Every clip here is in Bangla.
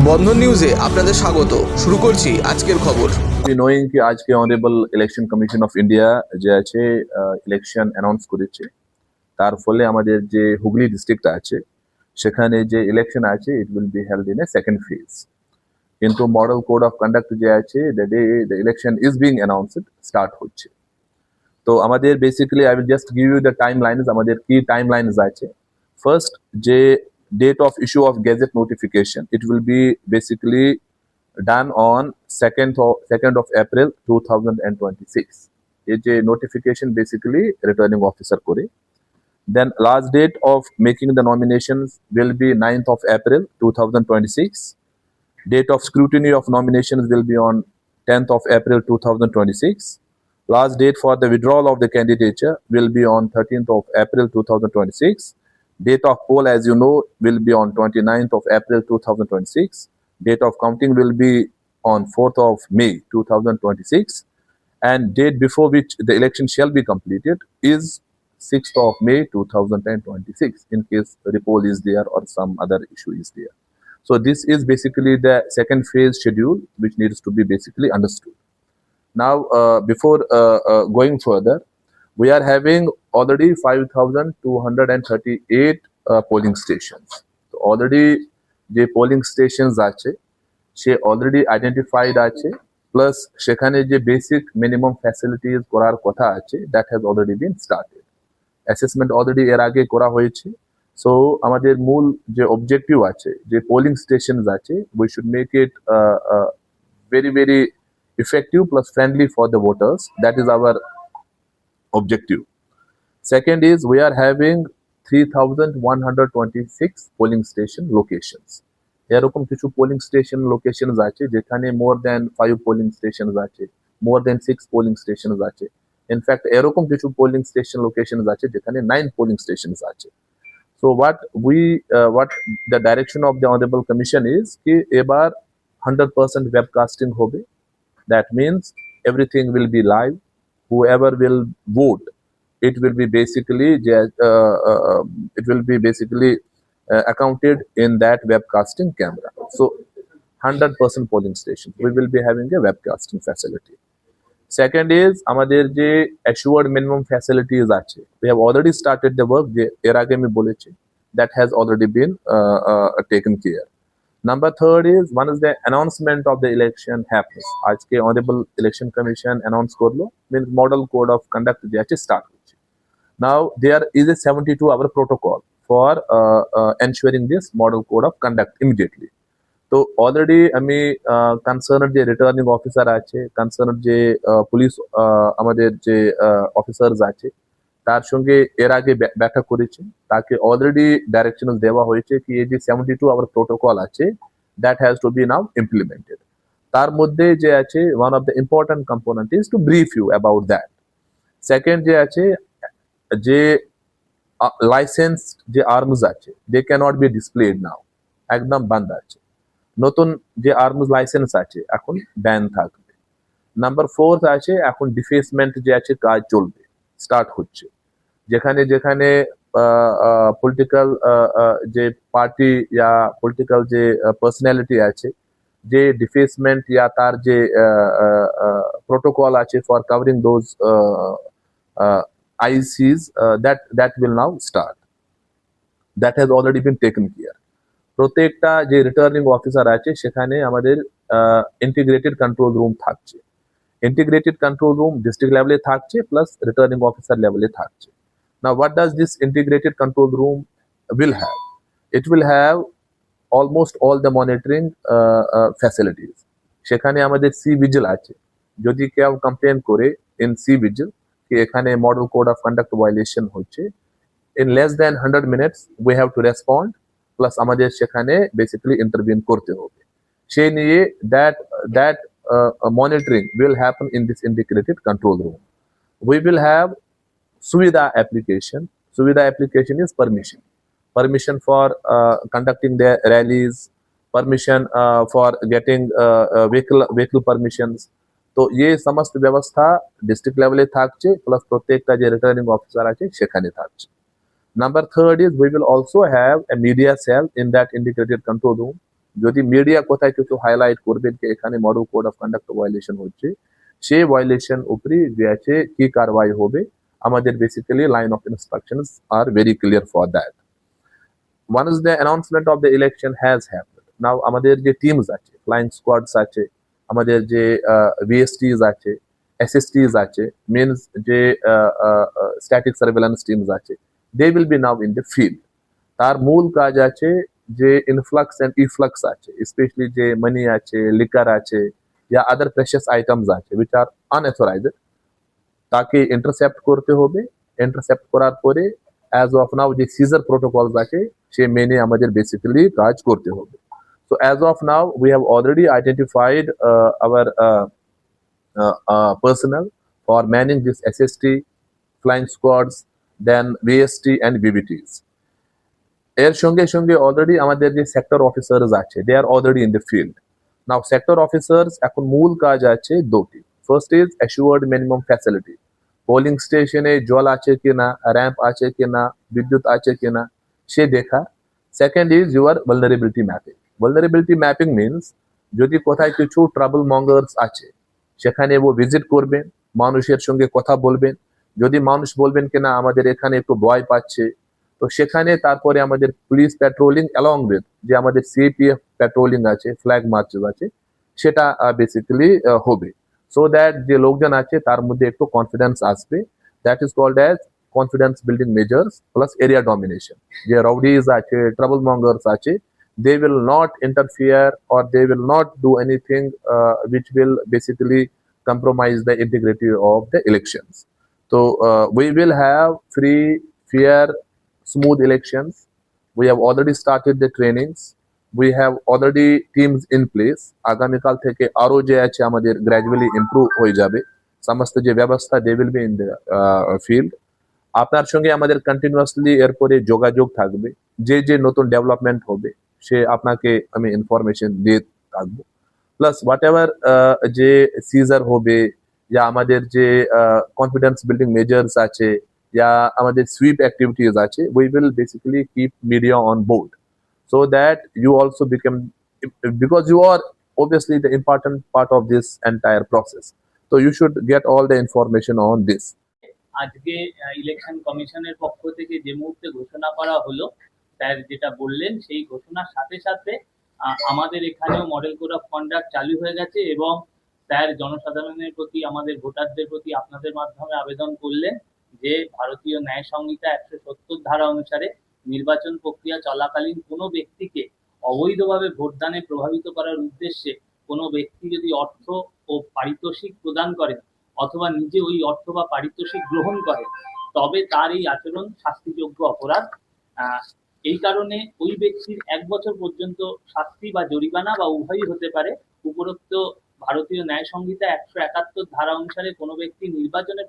বন্ধন নিউজে আপনাদের স্বাগত। শুরু করছি আজকের খবর। নোয়িং কি আজকে honourable election commission of India যে আছে ইলেকশন অ্যানাউন্স করেছে, তার ফলে আমাদের যে হুগলি ডিস্ট্রিক্ট আছে সেখানে যে ইলেকশন আছে it will be held in a second phase. কিন্তু মডেল কোড অফ কন্ডাক্ট যে আছে the day the election is being announced start হচ্ছে। তো আমাদের basically I will just give you the timelines. আমাদের কি টাইম লাইনস আছে? ফার্স্ট, যে date of issue of gazette notification, it will be basically done on 2nd of April 2026. It's a notification basically returning officer kore. Then last date of making the nominations will be 9th of April 2026. Date of scrutiny of nominations will be on 10th of April 2026. Last date for the withdrawal of the candidature will be on 13th of April 2026. Date of poll, as you know, will be on 29th of April 2026. Date of counting will be on 4th of May 2026. And date before which the election shall be completed is 6th of May 2026, in case the repoll is there or some other issue is there. So this is basically the second phase schedule, which needs to be basically understood. Now, before going further, we are having already 5,238 polling stations. So already যে পোলিং স্টেশনস আছে সে অলরেডি আইডেন্টিফাইড আছে, প্লাস সেখানে যে বেসিক মিনিমাম ফ্যাসিলিটিস করার কথা আছে that has already been started. Assessment already এর আগে করা হয়েছে। সো আমাদের মূল যে অবজেক্টিভ আছে, যে পোলিং স্টেশনস আছে, we should make it very very effective plus friendly for the voters. That is our objective. Second is we are having 3,126 polling station locations. এরকম কিছু পোলিং স্টেশন লোকেশনস আছে যেখানে মোর দেন 5 পোলিং স্টেশনস আছে, মোর দেন 6 পোলিং স্টেশনস আছে। ইনফ্যাক্ট এরকম কিছু পোলিং স্টেশন লোকেশনস আছে যেখানে 9 পোলিং স্টেশনস আছে। So what the direction of the honorable commission is কি এবার 100% webcasting হবে। That means everything will be live. Whoever will vote, it will be basically accounted in that webcasting camera. So 100% polling station we will be having a webcasting facility. Second is আমাদের যে assured minimum facilities আছে, we have already started the work যে এর আগে আমি বলেছি, that has already been taken care. Number third is one is the announcement of the election happens. আজকে honorable election commission announce করলো, means model code of conduct যে আছে start হচ্ছে। Now there is a 72-hour protocol for ensuring this model code of conduct immediately. তো অলরেডি আমি কনসার্ন যে রিটার্নিং অফিসার আছে, কনসার্ন যে পুলিশ আমাদের যে অফিসার্স আছে তার সঙ্গে এর আগে ব্যাখ্যা করেছি, তাকে অলরেডি ডাইরেকশন দেওয়া হয়েছে কি এই যে 72-hour প্রোটোকল আছে that has to be now implemented. তার মধ্যে যে আছে one of the important component is to brief you about that. Second যে আছে, যে লাইসেন্স যে আর্মস আছে they cannot be displayed now, একদম বন্ধ আছে। নতুন যে আর্মস লাইসেন্স আছে এখন ব্যান থাকবে। নাম্বার 4 আছে এখন ডিফেসমেন্ট যে আছে কাজ চলবে, স্টার্ট হচ্ছে। যেখানে যেখানে পলিটিক্যাল যে পার্টি ইয়া পলিটিক্যাল যে পার্সোনালিটি আছে, যে ডিফেসমেন্ট ইয়া তার যে প্রোটোকল আছে for covering those ICs, that will now start. That has already been taken care. প্রত্যেকটা যে রিটার্নিং অফিসার আছে সেখানে আমাদের ইন্টিগ্রেটেড কন্ট্রোল রুম থাকছে। ইন্টিগ্রেটেড কন্ট্রোল রুম ডিস্ট্রিক্ট লেভেলে থাকছে প্লাস রিটার্নিং অফিসার লেভেলে থাকছে। Now what does this integrated control room will have? It will have almost all the monitoring facilities. সেখানে আমাদের সি ভিজিল আছে, যদি কেউ কমপ্লেন করে ইন সি ভিজিল কি এখানে model code of conduct violation হচ্ছে, in less than 100 minutes we have to respond, plus আমাদের সেখানে বেসিক্যালি ইন্টারভিউ করতে হবে। সেই নিয়ে that monitoring will happen in this integrated control room. We will have Suvidha application. Suvidha application is permission for conducting the rallies, permission for getting vehicle permissions. তো ये समस्त व्यवस्था डिस्ट्रिक्ट लेवले থাকছে, প্লাস প্রত্যেকটা যে রিটার্নিং অফিসার আছে সেখানে থাকছে। Number third is we will also have a media cell in that integrated control room. যদি মিডিয়া কোথায় কিছু হাইলাইট করবেন যে এখানে model code of conduct violation হচ্ছে, সেই ভায়োলেশন উপরে যে আছে কি কারবাই হবে, আমাদের basically line of instructions are very clear for that. Once the announcement of the election has happened, now আমাদের যে টিমস আছে, ফ্লাইং স্কোয়াডস আছে, আমাদের যে ভিএসটিস আছে, এসএসটিস আছে, মিনস যে স্ট্যাটিক সার্ভেলেন্স টিমস আছে, they will be now in the field. তার মূল কাজ আছে যে ইনফ্লাক্স এন্ড ইফ্লাক্স আছে, স্পেশালি যে মানি আছে, লিকার আছে, या আদার প্রেশাস আইটেমস আছে which are unauthorized, তাকে ইন্টারসেপ্ট করতে হবে। ইন্টারসেপ্ট করার পরে অ্যাজ অফ নাও যে সিজার প্রোটোকলস আছে সে মেনে আমাদের বেসিক্যালি কাজ করতে হবে। So as of now we have already identified our personnel for manning this SST, flying squads, then VST and BBTs. এর সঙ্গে সঙ্গে অলরেডি আমাদের যে সেক্টর অফিসার্স আছে they are already in the field. Now sector officers এখন মূল কাজ আছে দুটি। First is assured minimum facility, polling স্টেশনে জল আছে কিনা, র্যাম্প আছে কিনা, বিদ্যুৎ আছে কিনা সে দেখা। Second is your vulnerability mapping. Vulnerability mapping means যদি কোথায় কিছু ট্রাবল মঙ্গার্স আছে সেখানে ও ভিজিট করবেন, মানুষের সঙ্গে কথা বলবেন। যদি মানুষ বলবেন কিনা আমাদের এখানে একটু ভয় পাচ্ছে, তো সেখানে তারপরে আমাদের পুলিশ প্যাট্রোলিং অ্যালং উইথ যে আমাদের সিপিএফ প্যাট্রোলিং আছে, ফ্ল্যাগ মার্চেস আছে, সেটা বেসিক্যালি হবে। সো দ্যাট যে লোকজন আছে তার মধ্যে একটু কনফিডেন্স আসবে। That is called as confidence building measures plus area domination. যে রাউডিজ আছে, ট্রাবল মঙ্গার্স আছে, they will not interfere or they will not do anything which will basically compromise the integrity of the elections. So we will have free, fair, smooth elections. We have already started the trainings. We have already teams in place. আগামীকাল থেকে আরো যে আছে আমাদের গ্র্যাজুয়ালি ইমপ্রুভ হয়ে যাবে সমস্ত যে ব্যবস্থা, they will be in the field. আপনার সঙ্গে আমাদের কন্টিনিউয়াসলি এরপরে যোগাযোগ থাকবে। যে যে নতুন ডেভেলপমেন্ট হবে সে আপনাকে আমি ইনফরমেশন দিয়ে থাকবো। প্লাস হোয়াট এভার যে সিজার হবে, या আমাদের যে কনফিডেন্স বিল্ডিং মেজার্স আছে, या আমাদের সুইপ অ্যাক্টিভিটিস আছে, we will basically keep media on board so that you also become, because you are obviously the important part of this entire process, so you should get all the information on this. আজকে ইলেকশন কমিশনের পক্ষ থেকে যে মুহূর্তে ঘোষণা করা হলো, স্যার যেটা বললেন সেই ঘোষণার সাথে সাথে আমাদের এখানেও মডেল কোড অফ কন্ডাক্ট চালু হয়ে গেছে এবং স্যার জনসাধারণের প্রতি, আমাদের ভোটারদের প্রতি আপনাদের মাধ্যমে আবেদন করলেন যে ভারতীয় ন্যায় সংহিতা 170 ধারা অনুসারে নির্বাচন প্রক্রিয়া চলাকালীন কোনো ব্যক্তিকে অবৈধভাবে ভোটদানে প্রভাবিত করার উদ্দেশ্যে কোনো ব্যক্তি যদি অর্থ ও পারিতোষিক প্রদান করেন অথবা নিজে ওই অর্থ বা পারিতোষিক গ্রহণ করে তবে তার এই আচরণ শাস্তিযোগ্য অপরাধ। এই কারণে ওই ব্যক্তির 1 বছর পর্যন্ত শাস্তি বা জরিমানা বা উভয়ই হতে পারে। উপরোক্ত ভারতীয় ন্যায় সংহিতা 171 ধারা অনুসারে কোনো ব্যক্তি নির্বাচনে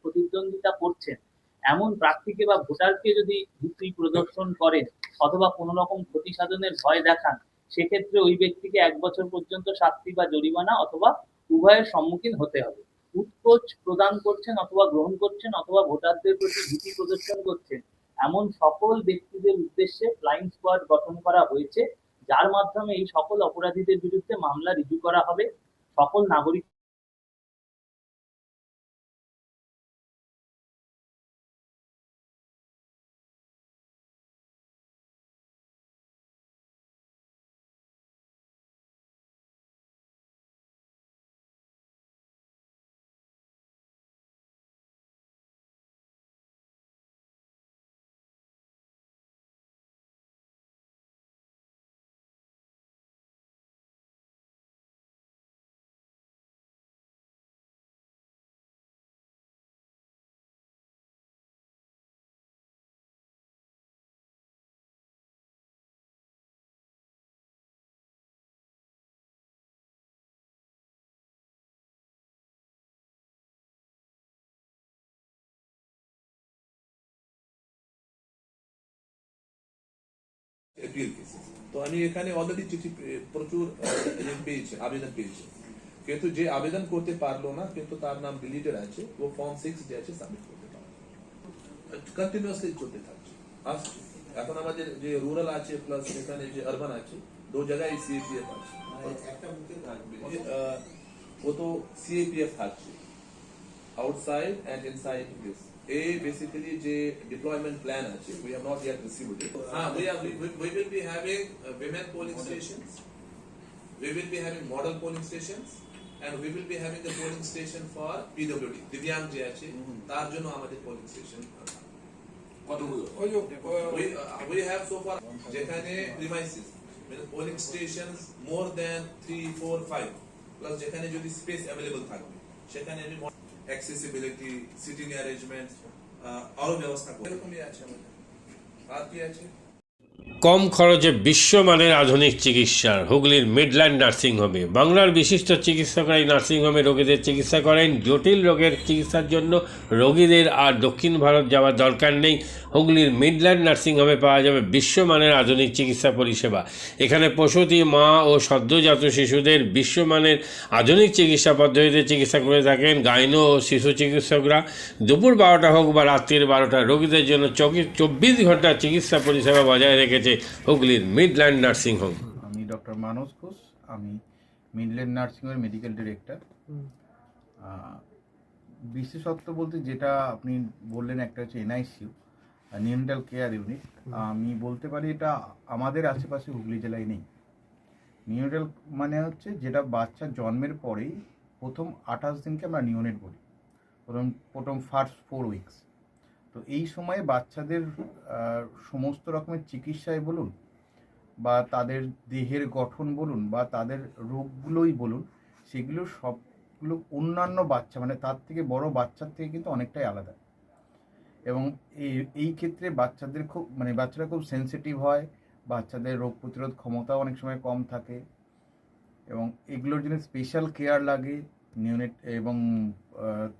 প্রতিদ্বন্দ্বিতা করছেন এমন প্রার্থীকে বা ভোটারকে যদি ভীতি প্রদর্শন করেন অথবা কোনো রকম ক্ষতি সাধনের ভয় দেখান, সেক্ষেত্রে ওই ব্যক্তিকে 1 বছর পর্যন্ত শাস্তি বা জরিমানা অথবা উভয়ের সম্মুখীন হতে হবে। উৎকোচ প্রদান করছেন অথবা গ্রহণ করছেন অথবা ভোটারদের প্রতি ভীতি প্রদর্শন করছেন এমন সকল ব্যক্তিদের উদ্দেশ্যে ফ্লাইং স্কোয়াড গঠন করা হয়েছে, যার মাধ্যমে এই সকল অপরাধীদের বিরুদ্ধে মামলা রিজু করা হবে। সকল নাগরিক এপিএল কেসেস, তো আমি এখানে অলরেডি চিঠি প্রচুর পেয়েছি, আবেদন পেয়েছি, কিন্তু যে আবেদন করতে পারলো না কিন্তু তার নাম ডিলিটেড আছে, ও ফর্ম 6 যে আছে সাবমিট করতে পারলো। কন্টিনিউয়াসলি চলতে থাকছে আসছে। এখন আমাদের যে রুরাল আছে প্লাস এখানে যে আরবান আছে दो जगह CAPF আছে একটা বুথে থাকবে ও তো CAPF থাকছে outside and inside this basically যে deployment plan আছে we have not yet received it we will be having women polling stations, we will be having model polling stations, and we will be having the polling station for PWD দিব্যাঙ্গ যে আছে তার জন্য আমাদের polling station কতগুলো we have so far যেখানে premises মানে polling stations more than 3, 4, 5 plus যেখানে যদি space available থাকবে সেখানে আমি accessibility, sitting arrangements আরো ব্যবস্থা করব এরকমই আছে আমাদের আর কি আছে কম খরচে বিশ্বমানের আধুনিক চিকিৎসার হুগলির মিডল্যান্ড নার্সিংহোমে বাংলার বিশিষ্ট চিকিৎসকরা এই নার্সিংহোমে রোগীদের চিকিৎসা করেন। জটিল রোগের চিকিৎসার জন্য রোগীদের আর দক্ষিণ ভারত যাওয়ার দরকার নেই। হুগলির মিডল্যান্ড নার্সিংহোমে পাওয়া যাবে বিশ্বমানের আধুনিক চিকিৎসা পরিষেবা। এখানে প্রসূতি মা ও সদ্যজাত শিশুদের বিশ্বমানের আধুনিক চিকিৎসা পদ্ধতিতে চিকিৎসা করে থাকেন গাইনো ও শিশু চিকিৎসকরা। দুপুর 12টা হোক বা রাত্রির 12টা, রোগীদের জন্য 24 ঘন্টা চিকিৎসা পরিষেবা বজায় রেখেছে হুগলির মিডল্যান্ড নার্সিংহোম। আমি ডক্টর মানস ঘোষ, আমি মিডল্যান্ড নার্সিংহোমের মেডিকেল ডিরেক্টর। বিশেষত্ব বলতে যেটা আপনি বললেন একটা হচ্ছে NICU, নিউনেটাল কেয়ার ইউনিট। আমি বলতে পারি এটা আমাদের আশেপাশে হুগলি জেলায় নেই। নিউনেটাল মানে হচ্ছে যেটা বাচ্চা জন্মের পরেই প্রথম 28 দিনকে আমরা নিউনেট বলি, প্রথম ফার্স্ট 4 উইকস। তো এই সময়ে বাচ্চাদের সমস্ত রকমের চিকিৎসায় বলুন বা তাদের দেহের গঠন বলুন বা তাদের রোগগুলোই বলুন, সেগুলো সবগুলো অন্যান্য বাচ্চা মানে তার থেকে বড় বাচ্চার থেকে কিন্তু অনেকটাই আলাদা। এবং এই ক্ষেত্রে বাচ্চারা খুব সেনসিটিভ হয়, বাচ্চাদের রোগ প্রতিরোধ ক্ষমতাও অনেক সময় কম থাকে এবং এগুলোর জন্য স্পেশাল কেয়ার লাগে নিউনেট এবং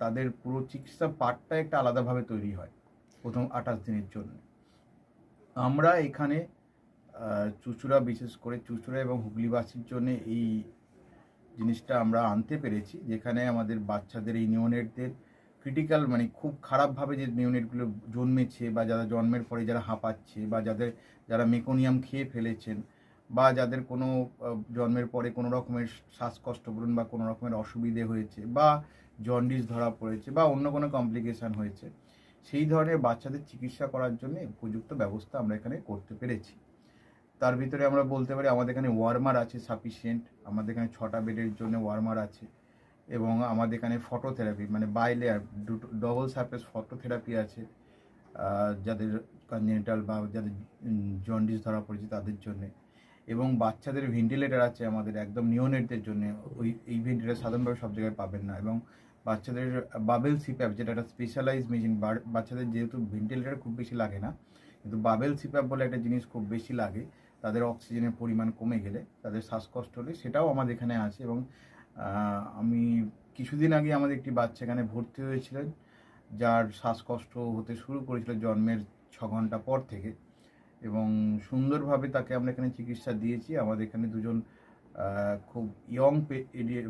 তাদের পুরো চিকিৎসা পার্টটা একটা আলাদাভাবে তৈরি হয় প্রথম 28 দিনের জন্য। আমরা এখানে চুঁচুড়া, বিশেষ করে চুঁচুড়া এবং হুগলিবাসীর জন্য এই জিনিসটা আমরা আনতে পেরেছি, যেখানে আমাদের বাচ্চাদের এই নিউনেটদের ক্রিটিক্যাল মানে খুব খারাপভাবে যে নিউনেটগুলো জন্মেছে বা যারা জন্মের পরে যারা হাঁপাচ্ছে বা যারা মেকোনিয়াম খেয়ে ফেলেছেন বা যাদের কোনো জন্মের পরে কোনো রকমের শ্বাসকষ্ট বলুন বা কোনো রকমের অসুবিধে হয়েছে বা জন্ডিস ধরা পড়েছে বা অন্য কোনো কমপ্লিকেশান হয়েছে, সেই ধরনের বাচ্চাদের চিকিৎসা করার জন্য উপযুক্ত ব্যবস্থা আমরা এখানে করতে পেরেছি। তার ভিতরে আমরা বলতে পারি আমাদের এখানে ওয়ার্মার আছে সাফিসিয়েন্ট, আমাদের এখানে 6টা বেডের জন্য ওয়ার্মার আছে এবং আমাদের এখানে ফটোথেরাপি মানে বাইলেয়ার ডবল সারফেস ফটোথেরাপি আছে যাদের কনজেনিটাল বা যাদের জন্ডিস ধরা পড়েছে তাদের জন্যে। এবং বাচ্চাদের ভেন্টিলেটার আছে আমাদের একদম নিওনেটদের জন্য, এই ভেন্টিলেটার সাধারণভাবে সব জায়গায় পাবেন না। এবং বাচ্চাদের বাবেল সিপ্যাপ যেটা একটা স্পেশালাইজ মেশিন, বাচ্চাদের যেহেতু ভেন্টিলেটার খুব বেশি লাগে না, কিন্তু বাবেল সিপ্যাপ বলে একটা জিনিস খুব বেশি লাগে তাদের অক্সিজেনের পরিমাণ কমে গেলে, তাদের শ্বাসকষ্ট হলে, সেটাও আমাদের এখানে আছে। এবং আমি কিছুদিন আগে আমাদের একটি বাচ্চা এখানে ভর্তি হয়েছিলেন যার শ্বাসকষ্ট হতে শুরু করেছিল জন্মের 6 ঘন্টা পর থেকে এবং সুন্দরভাবে তাকে আমরা এখানে চিকিৎসা দিয়েছি। আমাদের এখানে দুজন খুব ইয়ং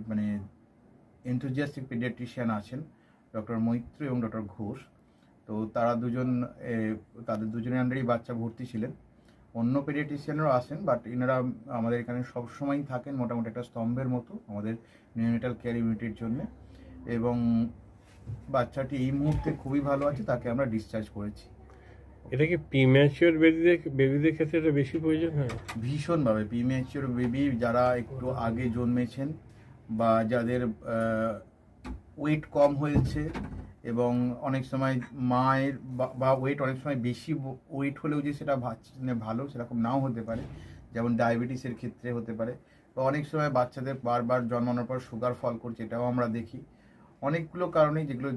মানে এনথুজিয়াস্টিক পেডিয়াট্রিশিয়ান আছেন, ডক্টর মৈত্র এবং ডক্টর ঘোষ। তো তাদের দুজনের আন্ডারেই বাচ্চা ভর্তি ছিলেন। অন্য পেডিয়াট্রিশিয়ানরাও আসেন, বাট এনারা আমাদের এখানে সবসময়ই থাকেন মোটামুটি একটা স্তম্ভের মতো আমাদের নিউনেটাল কেয়ার ইউনিটের জন্য। এবং বাচ্চাটি এই মুহূর্তে খুবই ভালো আছে, তাকে আমরা ডিসচার্জ করেছি। এটা কি প্রিম্যাচিওর বেবিদের ক্ষেত্রে এটা বেশি প্রয়োজন হয়? ভীষণভাবে প্রিম্যাচিওর বেবি যারা একটু আগে জন্মেছেন বা যাদের ওয়েট কম হয়েছে এবং অনেক সময় মায়ের বা ওয়েট অনেক সময় বেশি ওয়েট হলেও যে সেটা ভালো সেরকম নাও হতে পারে, যেমন ডায়াবেটিসের ক্ষেত্রে হতে পারে, বা অনেক সময় বাচ্চাদের বারবার জন্মানোর পর সুগার ফল করছে, এটাও আমরা দেখি। অনেকগুলো কারণেই যেগুলো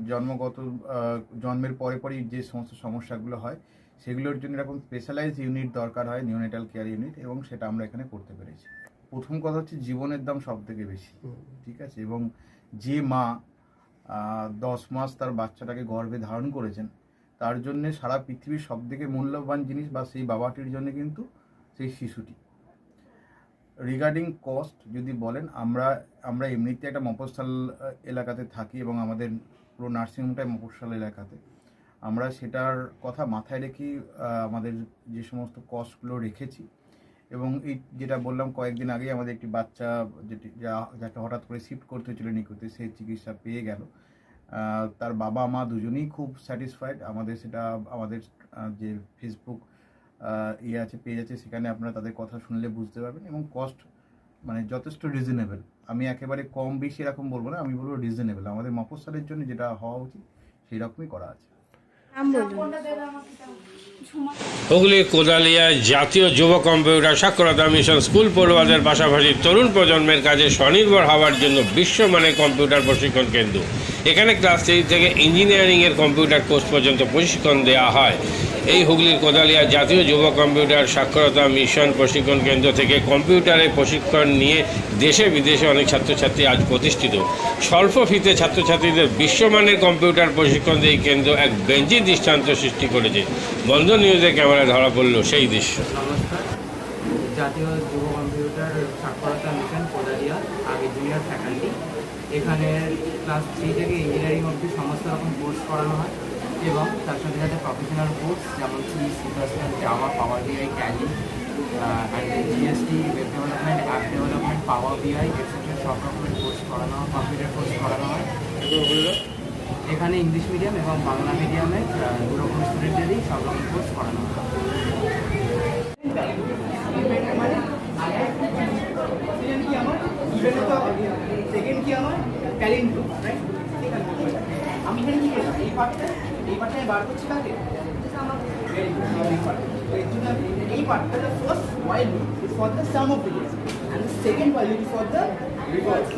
জন্মের পরেই যে সমস্ত সমস্যাগুলো হয় সেগুলোর জন্য এরকম স্পেশালাইজ ইউনিট দরকার হয়, নিউনেটাল কেয়ার ইউনিট, এবং সেটা আমরা এখানে করতে পেরেছি। প্রথম কথা হচ্ছে জীবনের দাম সব থেকে বেশি, ঠিক আছে? এবং যে মা 10 মাস তার বাচ্চাটাকে গর্ভে ধারণ করেছেন তার জন্যে সারা পৃথিবীর সব থেকে মূল্যবান জিনিস বা সেই বাবাটির জন্য কিন্তু সেই শিশুটি। রিগার্ডিং কস্ট যদি বলেন, আমরা এমনিতে একটা মফস্বল এলাকাতে থাকি এবং আমাদের পুরো নার্সিংহোমটাই মফস্বল এলাকাতে। আমরা সেটার কথা মাথায় রেখেই আমাদের যে সমস্ত কস্টগুলো রেখেছি এবং এই যেটা বললাম কয়েকদিন আগে আমাদের একটি বাচ্চা যাকে হঠাৎ করে শিফট করতে হয়েছিল নিকটে, সে চিকিৎসা পেয়ে গেল। তার বাবা মা দুজনেই খুব স্যাটিসফাইড। আমাদের যে ফেসবুক আছে, পেজ আছে, সেখানে আপনারা তাদের কথা শুনলে বুঝতে পারবেন। এবং কস্ট মানে যথেষ্ট রিজনেবল। আমি একেবারে কম বেশি এরকম বলবো না, আমি বলবো রিজনেবল। আমাদের মফস্বলের জন্য যেটা হওয়া উচিত সেই রকমই করা আছে। হুগলি কোদালিয়া জাতীয় যুব কম্পিউটার সাক্ষরতা মিশন স্কুল পড়ুয়াদের পাশাপাশি তরুণ প্রজন্মের কাজে স্বনির্ভর হওয়ার জন্য বিশ্বমানের কম্পিউটার প্রশিক্ষণ কেন্দ্র। এখানে ক্লাস 3 থেকে ইঞ্জিনিয়ারিংয়ের কম্পিউটার কোর্স পর্যন্ত প্রশিক্ষণ দেওয়া হয়। এই হুগলির কোদালিয়া জাতীয় যুব কম্পিউটার সাক্ষরতা মিশন প্রশিক্ষণ কেন্দ্র থেকে কম্পিউটারের প্রশিক্ষণ নিয়ে দেশে বিদেশে অনেক ছাত্রছাত্রী আজ প্রতিষ্ঠিত। স্বল্প ফিতে ছাত্রছাত্রীদের বিশ্বমানের কম্পিউটার প্রশিক্ষণ দিয়ে এই কেন্দ্র এক বেঞ্চি দৃষ্টান্ত সৃষ্টি করেছে। বন্ধন নিউজের ক্যামেরায় ধরা পড়ল সেই দৃশ্য। নমস্কার, জাতীয় যুব কম্পিউটার সাক্ষরতা মিশন কোদালিয়া, আগে জুনিয়র ফ্যাকাল্টি। এখানে ক্লাস 3 থেকে ইঞ্জিনিয়ারিং অবধি সমস্ত রকম কোর্স করানো হয় এবং তার সাথে সাথে প্রফেশনাল কোর্স যেমন সি++, Java, power BI, Tally, GST, web development, app development, power BI etcetera সব রকমের কোর্স করানো হয়, কম্পিউটার কোর্স করানো হয়। এখানে ইংলিশ মিডিয়াম এবং বাংলা মিডিয়ামে দু রকম স্টুডেন্টদেরই সব রকম কোর্স করানো হয়। সেকেন্ড কি আমার ট্যালেন্ট, রাইট? আমি এখানে কি করলাম, এই পার্টটা আমি বার করছি কাকে, এই পার্টটা the first while loop is for the sum of the digits and the second while loop is for the reverse.